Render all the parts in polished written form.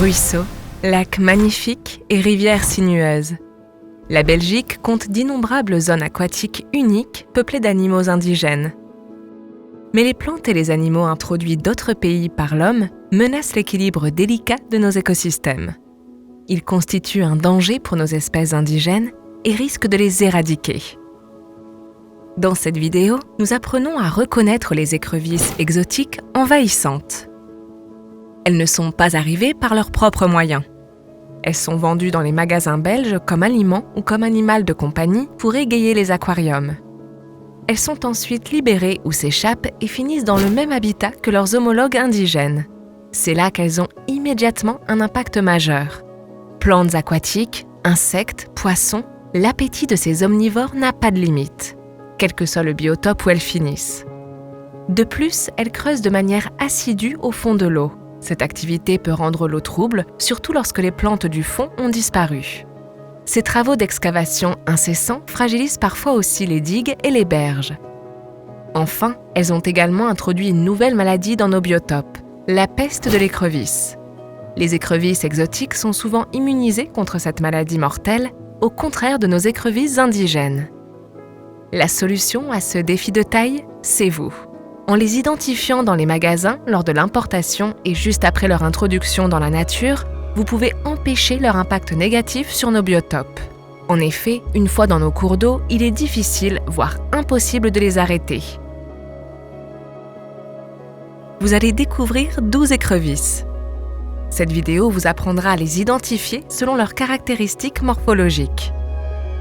Ruisseaux, lacs magnifiques et rivières sinueuses. La Belgique compte d'innombrables zones aquatiques uniques peuplées d'animaux indigènes. Mais les plantes et les animaux introduits d'autres pays par l'homme menacent l'équilibre délicat de nos écosystèmes. Ils constituent un danger pour nos espèces indigènes et risquent de les éradiquer. Dans cette vidéo, nous apprenons à reconnaître les écrevisses exotiques envahissantes. Elles ne sont pas arrivées par leurs propres moyens. Elles sont vendues dans les magasins belges comme aliment ou comme animal de compagnie pour égayer les aquariums. Elles sont ensuite libérées ou s'échappent et finissent dans le même habitat que leurs homologues indigènes. C'est là qu'elles ont immédiatement un impact majeur. Plantes aquatiques, insectes, poissons, l'appétit de ces omnivores n'a pas de limite, quel que soit le biotope où elles finissent. De plus, elles creusent de manière assidue au fond de l'eau. Cette activité peut rendre l'eau trouble, surtout lorsque les plantes du fond ont disparu. Ces travaux d'excavation incessants fragilisent parfois aussi les digues et les berges. Enfin, elles ont également introduit une nouvelle maladie dans nos biotopes, la peste de l'écrevisse. Les écrevisses exotiques sont souvent immunisées contre cette maladie mortelle, au contraire de nos écrevisses indigènes. La solution à ce défi de taille, c'est vous. En les identifiant dans les magasins lors de l'importation et juste après leur introduction dans la nature, vous pouvez empêcher leur impact négatif sur nos biotopes. En effet, une fois dans nos cours d'eau, il est difficile, voire impossible de les arrêter. Vous allez découvrir 12 écrevisses. Cette vidéo vous apprendra à les identifier selon leurs caractéristiques morphologiques.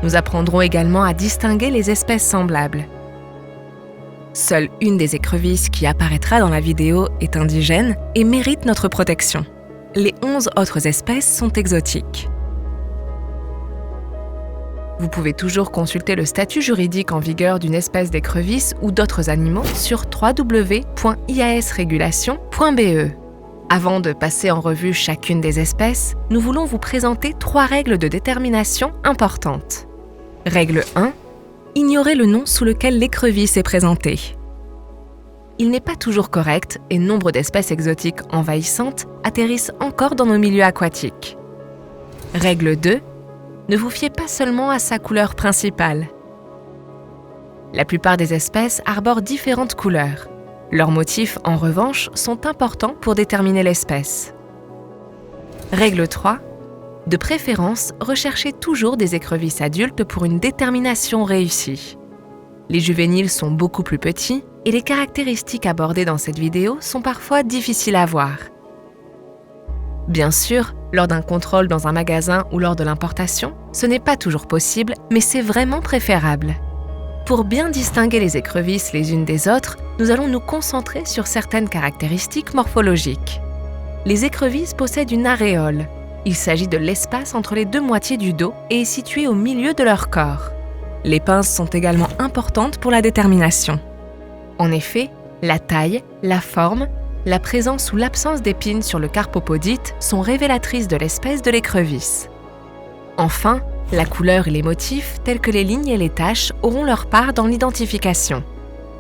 Nous apprendrons également à distinguer les espèces semblables. Seule une des écrevisses qui apparaîtra dans la vidéo est indigène et mérite notre protection. Les 11 autres espèces sont exotiques. Vous pouvez toujours consulter le statut juridique en vigueur d'une espèce d'écrevisse ou d'autres animaux sur www.iasregulation.be. Avant de passer en revue chacune des espèces, nous voulons vous présenter 3 règles de détermination importantes. Règle 1. Ignorez le nom sous lequel l'écrevisse est présentée. Il n'est pas toujours correct et nombre d'espèces exotiques envahissantes atterrissent encore dans nos milieux aquatiques. Règle 2. Ne vous fiez pas seulement à sa couleur principale. La plupart des espèces arborent différentes couleurs. Leurs motifs, en revanche, sont importants pour déterminer l'espèce. Règle 3. De préférence, recherchez toujours des écrevisses adultes pour une détermination réussie. Les juvéniles sont beaucoup plus petits et les caractéristiques abordées dans cette vidéo sont parfois difficiles à voir. Bien sûr, lors d'un contrôle dans un magasin ou lors de l'importation, ce n'est pas toujours possible, mais c'est vraiment préférable. Pour bien distinguer les écrevisses les unes des autres, nous allons nous concentrer sur certaines caractéristiques morphologiques. Les écrevisses possèdent une aréole. Il s'agit de l'espace entre les deux moitiés du dos et est situé au milieu de leur corps. Les pinces sont également importantes pour la détermination. En effet, la taille, la forme, la présence ou l'absence d'épines sur le carpopodite sont révélatrices de l'espèce de l'écrevisse. Enfin, la couleur et les motifs, tels que les lignes et les taches, auront leur part dans l'identification.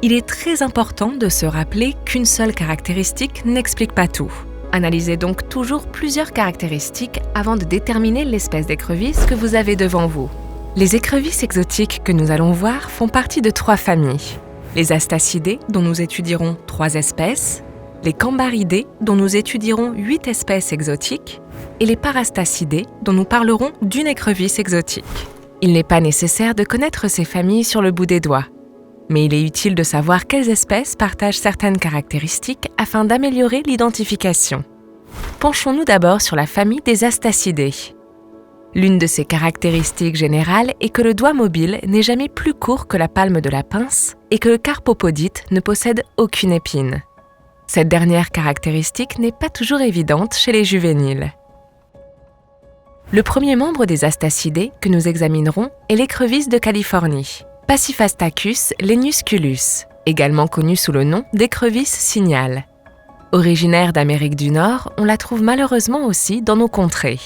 Il est très important de se rappeler qu'une seule caractéristique n'explique pas tout. Analysez donc toujours plusieurs caractéristiques avant de déterminer l'espèce d'écrevisse que vous avez devant vous. Les écrevisses exotiques que nous allons voir font partie de 3 familles. Les Astacidés, dont nous étudierons 3 espèces, les Cambaridés, dont nous étudierons 8 espèces exotiques, et les Parastacidés, dont nous parlerons d'une écrevisse exotique. Il n'est pas nécessaire de connaître ces familles sur le bout des doigts, mais il est utile de savoir quelles espèces partagent certaines caractéristiques afin d'améliorer l'identification. Penchons-nous d'abord sur la famille des Astacidés. L'une de ces caractéristiques générales est que le doigt mobile n'est jamais plus court que la palme de la pince et que le carpopodite ne possède aucune épine. Cette dernière caractéristique n'est pas toujours évidente chez les juvéniles. Le premier membre des Astacidés que nous examinerons est l'écrevisse de Californie, Pachyphastacus lenusculus, également connue sous le nom d'écrevisse signale. Originaire d'Amérique du Nord, on la trouve malheureusement aussi dans nos contrées.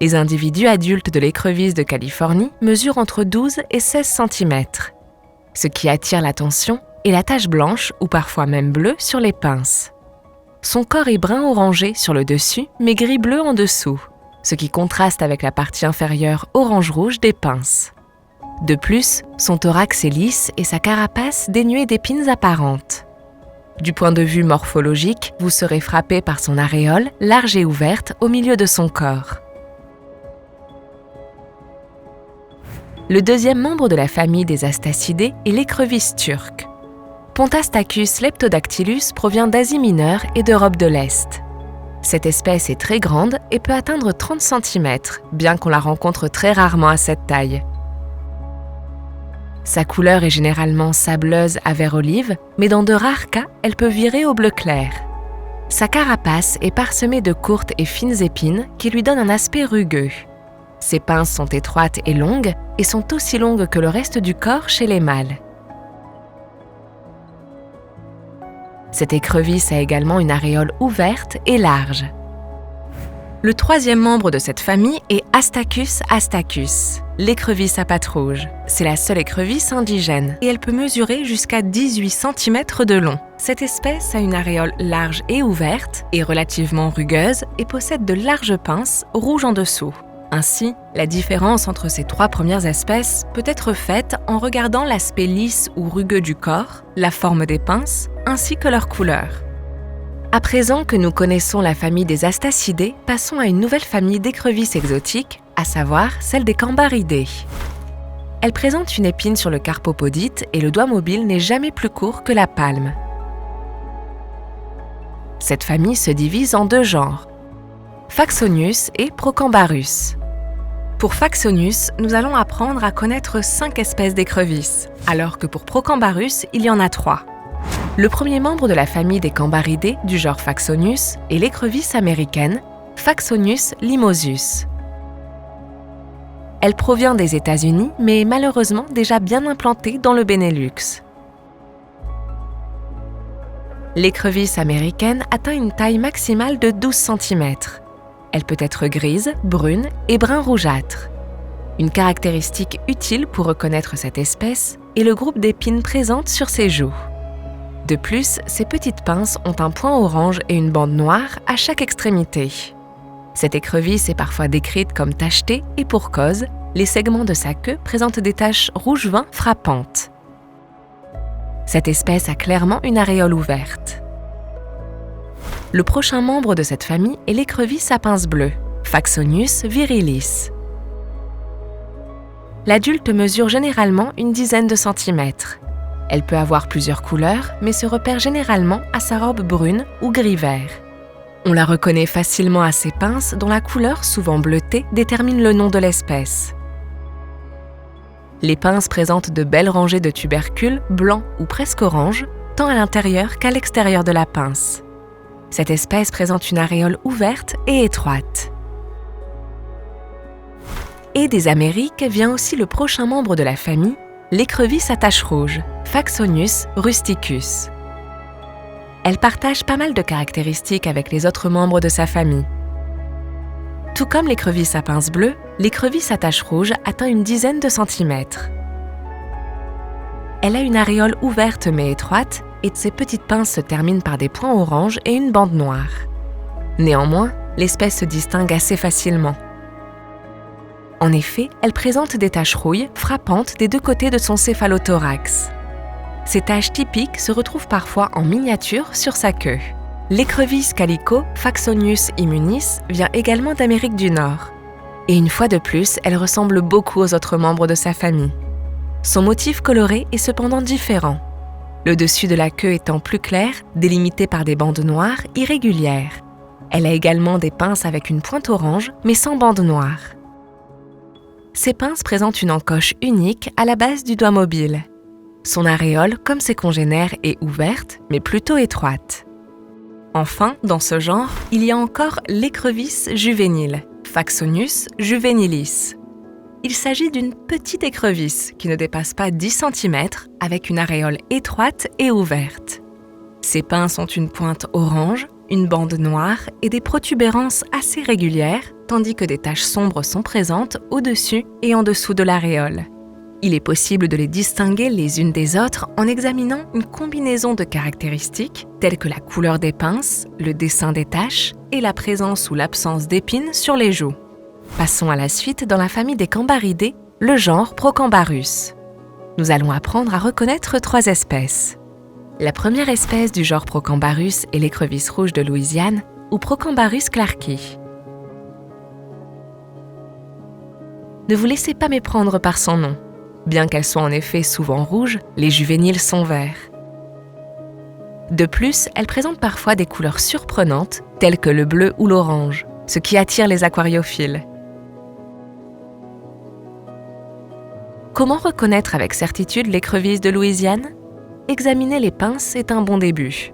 Les individus adultes de l'écrevisse de Californie mesurent entre 12 et 16 cm. Ce qui attire l'attention est la tache blanche ou parfois même bleue sur les pinces. Son corps est brun orangé sur le dessus, mais gris-bleu en dessous, ce qui contraste avec la partie inférieure orange-rouge des pinces. De plus, son thorax est lisse et sa carapace dénuée d'épines apparentes. Du point de vue morphologique, vous serez frappé par son aréole, large et ouverte, au milieu de son corps. Le deuxième membre de la famille des Astacidés est l'écrevisse turque. Pontastachus leptodactylus provient d'Asie mineure et d'Europe de l'Est. Cette espèce est très grande et peut atteindre 30 cm, bien qu'on la rencontre très rarement à cette taille. Sa couleur est généralement sableuse à vert olive, mais dans de rares cas, elle peut virer au bleu clair. Sa carapace est parsemée de courtes et fines épines qui lui donnent un aspect rugueux. Ses pinces sont étroites et longues et sont aussi longues que le reste du corps chez les mâles. Cette écrevisse a également une aréole ouverte et large. Le troisième membre de cette famille est Astacus astacus, l'écrevisse à pattes rouges. C'est la seule écrevisse indigène et elle peut mesurer jusqu'à 18 cm de long. Cette espèce a une aréole large et ouverte, est relativement rugueuse et possède de larges pinces rouges en dessous. Ainsi, la différence entre ces trois premières espèces peut être faite en regardant l'aspect lisse ou rugueux du corps, la forme des pinces, ainsi que leur couleur. À présent que nous connaissons la famille des Astacidés, passons à une nouvelle famille d'écrevisses exotiques, à savoir celle des Cambaridés. Elle présente une épine sur le carpopodite et le doigt mobile n'est jamais plus court que la palme. Cette famille se divise en deux genres, Faxonius et Procambarus. Pour Faxonius, nous allons apprendre à connaître 5 espèces d'écrevisses, alors que pour Procambarus, il y en a 3. Le premier membre de la famille des Cambaridés du genre Faxonius est l'écrevisse américaine Faxonius limosus. Elle provient des États-Unis, mais est malheureusement déjà bien implantée dans le Benelux. L'écrevisse américaine atteint une taille maximale de 12 cm. Elle peut être grise, brune et brun rougeâtre. Une caractéristique utile pour reconnaître cette espèce est le groupe d'épines présentes sur ses joues. De plus, ces petites pinces ont un point orange et une bande noire à chaque extrémité. Cette écrevisse est parfois décrite comme tachetée et pour cause, les segments de sa queue présentent des taches rouge vin frappantes. Cette espèce a clairement une aréole ouverte. Le prochain membre de cette famille est l'écrevisse à pinces bleues, Faxonius virilis. L'adulte mesure généralement une dizaine de centimètres. Elle peut avoir plusieurs couleurs, mais se repère généralement à sa robe brune ou gris-vert. On la reconnaît facilement à ses pinces dont la couleur, souvent bleutée, détermine le nom de l'espèce. Les pinces présentent de belles rangées de tubercules blancs ou presque oranges, tant à l'intérieur qu'à l'extérieur de la pince. Cette espèce présente une aréole ouverte et étroite. Et des Amériques vient aussi le prochain membre de la famille, l'écrevisse à taches rouges, Faxonius rusticus. Elle partage pas mal de caractéristiques avec les autres membres de sa famille. Tout comme l'écrevisse à pinces bleues, l'écrevisse à taches rouges atteint une dizaine de centimètres. Elle a une aréole ouverte mais étroite et ses petites pinces se terminent par des points orange et une bande noire. Néanmoins, l'espèce se distingue assez facilement. En effet, elle présente des taches rouilles frappantes des deux côtés de son céphalothorax. Ces taches typiques se retrouvent parfois en miniature sur sa queue. L'écrevisse calico, Faxonius immunis, vient également d'Amérique du Nord. Et une fois de plus, elle ressemble beaucoup aux autres membres de sa famille. Son motif coloré est cependant différent. Le dessus de la queue étant plus clair, délimité par des bandes noires irrégulières. Elle a également des pinces avec une pointe orange, mais sans bande noire. Ces pinces présentent une encoche unique à la base du doigt mobile. Son aréole, comme ses congénères, est ouverte, mais plutôt étroite. Enfin, dans ce genre, il y a encore l'écrevisse juvénile, Faxonius juvenilis. Il s'agit d'une petite écrevisse qui ne dépasse pas 10 cm avec une aréole étroite et ouverte. Ses pinces ont une pointe orange, une bande noire et des protubérances assez régulières, tandis que des taches sombres sont présentes au-dessus et en dessous de l'aréole. Il est possible de les distinguer les unes des autres en examinant une combinaison de caractéristiques telles que la couleur des pinces, le dessin des taches et la présence ou l'absence d'épines sur les joues. Passons à la suite dans la famille des Cambaridés, le genre Procambarus. Nous allons apprendre à reconnaître 3 espèces. La première espèce du genre Procambarus est l'écrevisse rouge de Louisiane ou Procambarus clarki. Ne vous laissez pas méprendre par son nom. Bien qu'elles soient en effet souvent rouges, les juvéniles sont verts. De plus, elles présentent parfois des couleurs surprenantes, telles que le bleu ou l'orange, ce qui attire les aquariophiles. Comment reconnaître avec certitude l'écrevisse de Louisiane ? Examiner les pinces est un bon début.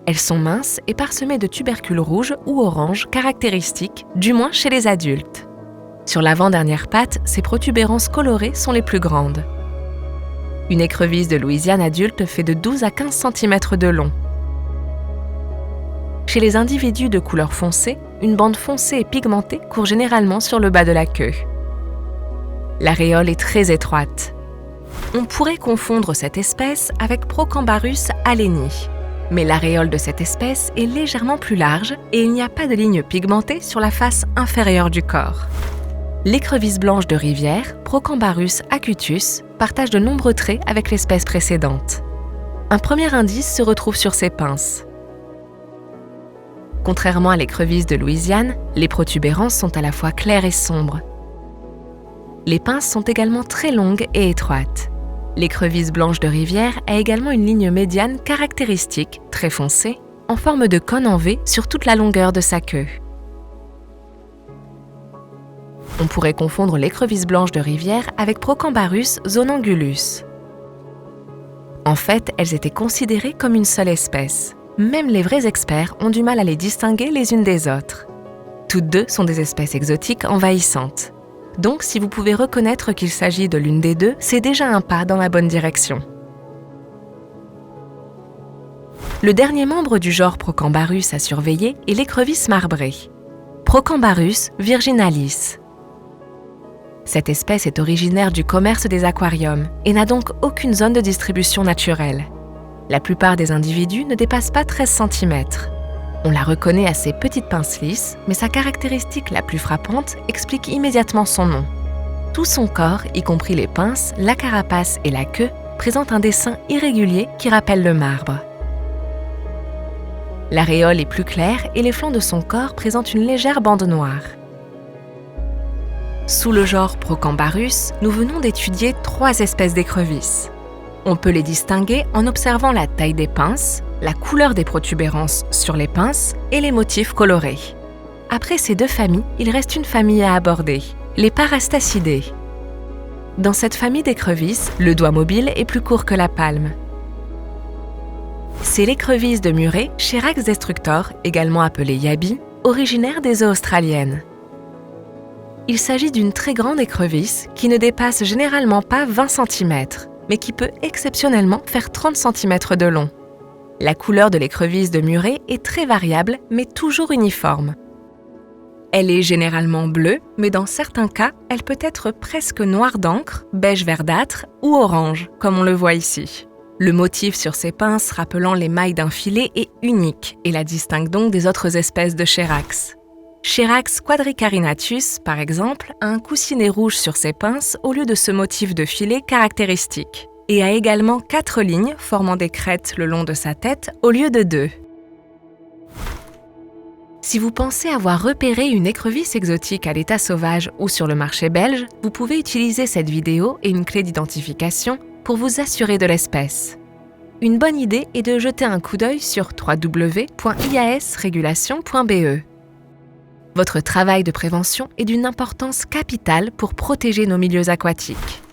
Elles sont minces et parsemées de tubercules rouges ou oranges caractéristiques, du moins chez les adultes. Sur l'avant-dernière patte, ces protubérances colorées sont les plus grandes. Une écrevisse de Louisiane adulte fait de 12 à 15 cm de long. Chez les individus de couleur foncée, une bande foncée et pigmentée court généralement sur le bas de la queue. L'aréole est très étroite. On pourrait confondre cette espèce avec Procambarus alleni, mais l'aréole de cette espèce est légèrement plus large et il n'y a pas de ligne pigmentée sur la face inférieure du corps. L'écrevisse blanche de rivière, Procambarus acutus, partage de nombreux traits avec l'espèce précédente. Un premier indice se retrouve sur ses pinces. Contrairement à l'écrevisse de Louisiane, les protubérances sont à la fois claires et sombres. Les pinces sont également très longues et étroites. L'écrevisse blanche de rivière a également une ligne médiane caractéristique, très foncée, en forme de cône en V sur toute la longueur de sa queue. On pourrait confondre l'écrevisse blanche de rivière avec Procambarus zonangulus. En fait, elles étaient considérées comme une seule espèce. Même les vrais experts ont du mal à les distinguer les unes des autres. Toutes deux sont des espèces exotiques envahissantes. Donc, si vous pouvez reconnaître qu'il s'agit de l'une des deux, c'est déjà un pas dans la bonne direction. Le dernier membre du genre Procambarus à surveiller est l'écrevisse marbrée, Procambarus virginalis. Cette espèce est originaire du commerce des aquariums et n'a donc aucune zone de distribution naturelle. La plupart des individus ne dépassent pas 13 cm. On la reconnaît à ses petites pinces lisses, mais sa caractéristique la plus frappante explique immédiatement son nom. Tout son corps, y compris les pinces, la carapace et la queue, présente un dessin irrégulier qui rappelle le marbre. L'aréole est plus claire et les flancs de son corps présentent une légère bande noire. Sous le genre Procambarus, nous venons d'étudier 3 espèces d'écrevisses. On peut les distinguer en observant la taille des pinces, la couleur des protubérances sur les pinces et les motifs colorés. Après ces 2 familles, il reste une famille à aborder, les Parastacidés. Dans cette famille d'écrevisses, le doigt mobile est plus court que la palme. C'est l'écrevisse de Murray, Cherax destructor, également appelée yabi, originaire des eaux australiennes. Il s'agit d'une très grande écrevisse qui ne dépasse généralement pas 20 cm, mais qui peut exceptionnellement faire 30 cm de long. La couleur de l'écrevisse de Murray est très variable, mais toujours uniforme. Elle est généralement bleue, mais dans certains cas, elle peut être presque noire d'encre, beige verdâtre ou orange, comme on le voit ici. Le motif sur ses pinces rappelant les mailles d'un filet est unique et la distingue donc des autres espèces de Cherax. Cherax quadricarinatus, par exemple, a un coussinet rouge sur ses pinces au lieu de ce motif de filet caractéristique, et a également 4 lignes formant des crêtes le long de sa tête au lieu de 2. Si vous pensez avoir repéré une écrevisse exotique à l'état sauvage ou sur le marché belge, vous pouvez utiliser cette vidéo et une clé d'identification pour vous assurer de l'espèce. Une bonne idée est de jeter un coup d'œil sur www.iasregulation.be. Votre travail de prévention est d'une importance capitale pour protéger nos milieux aquatiques.